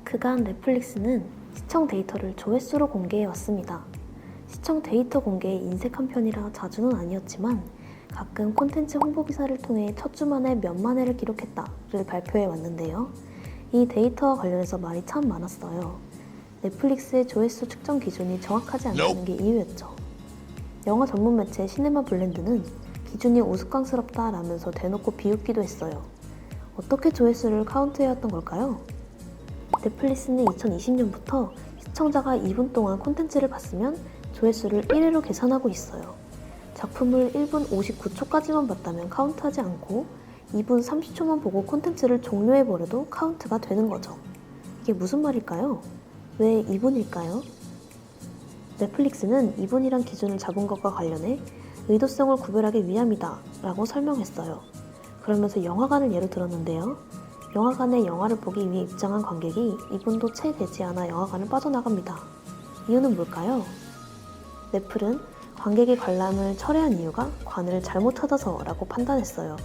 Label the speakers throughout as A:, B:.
A: 그간 넷플릭스는 시청 데이터를 조회수로 공개해왔습니다. 시청 데이터 공개의 인색한 편이라 자주는 아니었지만 가끔 콘텐츠 홍보 기사를 통해 첫 주 만에 몇만 회를 기록했다를 발표해왔는데요. 이 데이터와 관련해서 말이 참 많았어요. 넷플릭스의 조회수 측정 기준이 정확하지 않다는 게 이유였죠. 영화 전문 매체 시네마 블렌드는 기준이 우스꽝스럽다라면서 대놓고 비웃기도 했어요. 어떻게 조회수를 카운트해왔던 걸까요? 넷플릭스는 2020년부터 시청자가 2분 동안 콘텐츠를 봤으면 조회수를 1회로 계산하고 있어요. 작품을 1분 59초까지만 봤다면 카운트하지 않고 2분 30초만 보고 콘텐츠를 종료해버려도 카운트가 되는 거죠. 이게 무슨 말일까요? 왜 2분일까요? 넷플릭스는 2분이란 기준을 잡은 것과 관련해 의도성을 구별하기 위함이다 라고 설명했어요. 그러면서 영화관을 예로 들었는데요. 영화관에 영화를 보기 위해 입장한 관객이 2분도 채 되지 않아 영화관을 빠져나갑니다. 이유는 뭘까요? 넷플은 관객의 관람을 철회한 이유가 관을 잘못 찾아서 라고 판단했어요.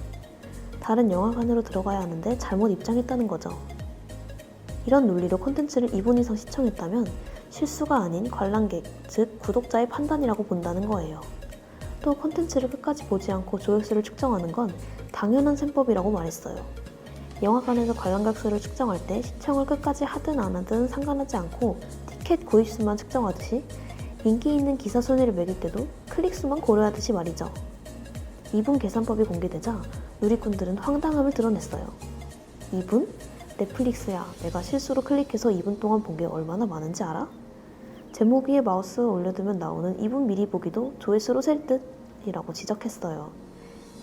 A: 다른 영화관으로 들어가야 하는데 잘못 입장했다는 거죠. 이런 논리로 콘텐츠를 2분 이상 시청했다면 실수가 아닌 관람객, 즉 구독자의 판단이라고 본다는 거예요. 또 콘텐츠를 끝까지 보지 않고 조회수를 측정하는 건 당연한 셈법이라고 말했어요. 영화관에서 관람객 수를 측정할 때 시청을 끝까지 하든 안 하든 상관하지 않고 티켓 구입수만 측정하듯이 인기 있는 기사 순위를 매길 때도 클릭수만 고려하듯이 말이죠. 2분 계산법이 공개되자 누리꾼들은 황당함을 드러냈어요. 2분? 넷플릭스야, 내가 실수로 클릭해서 2분 동안 본 게 얼마나 많은지 알아? 제목 위에 마우스 올려두면 나오는 2분 미리 보기도 조회수로 셀 듯? 이라고 지적했어요.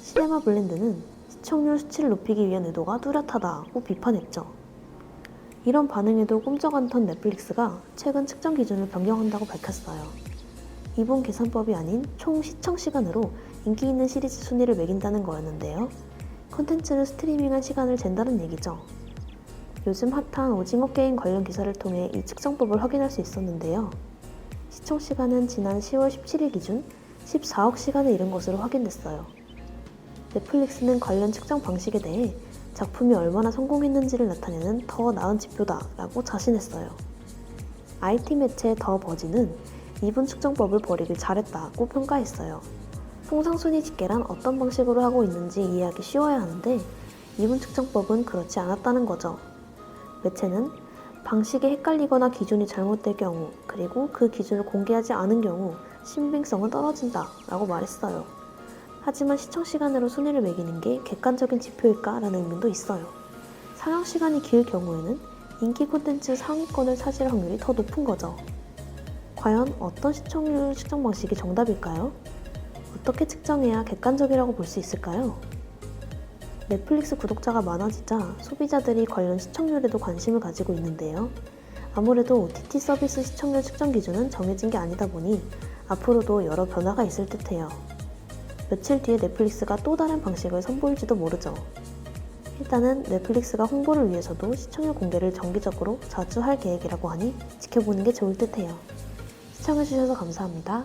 A: 시네마 블렌드는 시청률 수치를 높이기 위한 의도가 뚜렷하다고 비판했죠. 이런 반응에도 꼼짝 않던 넷플릭스가 최근 측정 기준을 변경한다고 밝혔어요. 2분 계산법이 아닌 총 시청 시간으로 인기 있는 시리즈 순위를 매긴다는 거였는데요. 콘텐츠를 스트리밍한 시간을 잰다는 얘기죠. 요즘 핫한 오징어 게임 관련 기사를 통해 이 측정법을 확인할 수 있었는데요. 시청 시간은 지난 10월 17일 기준 14억 시간에 이른 것으로 확인됐어요. 넷플릭스는 관련 측정 방식에 대해 작품이 얼마나 성공했는지를 나타내는 더 나은 지표다라고 자신했어요. IT 매체 더 버지는 2분 측정법을 버리길 잘했다고 평가했어요. 통상순위 집계란 어떤 방식으로 하고 있는지 이해하기 쉬워야 하는데 2분 측정법은 그렇지 않았다는 거죠. 매체는 방식이 헷갈리거나 기준이 잘못될 경우, 그리고 그 기준을 공개하지 않은 경우 신빙성은 떨어진다 라고 말했어요. 하지만 시청 시간으로 순위를 매기는 게 객관적인 지표일까? 라는 의문도 있어요. 상영 시간이 길 경우에는 인기 콘텐츠 상위권을 차지할 확률이 더 높은 거죠. 과연 어떤 시청률 측정 방식이 정답일까요? 어떻게 측정해야 객관적이라고 볼 수 있을까요? 넷플릭스 구독자가 많아지자 소비자들이 관련 시청률에도 관심을 가지고 있는데요. 아무래도 OTT 서비스 시청률 측정 기준은 정해진 게 아니다 보니 앞으로도 여러 변화가 있을 듯해요. 며칠 뒤에 넷플릭스가 또 다른 방식을 선보일지도 모르죠. 일단은 넷플릭스가 홍보를 위해서도 시청률 공개를 정기적으로 자주 할 계획이라고 하니 지켜보는 게 좋을 듯해요. 시청해주셔서 감사합니다.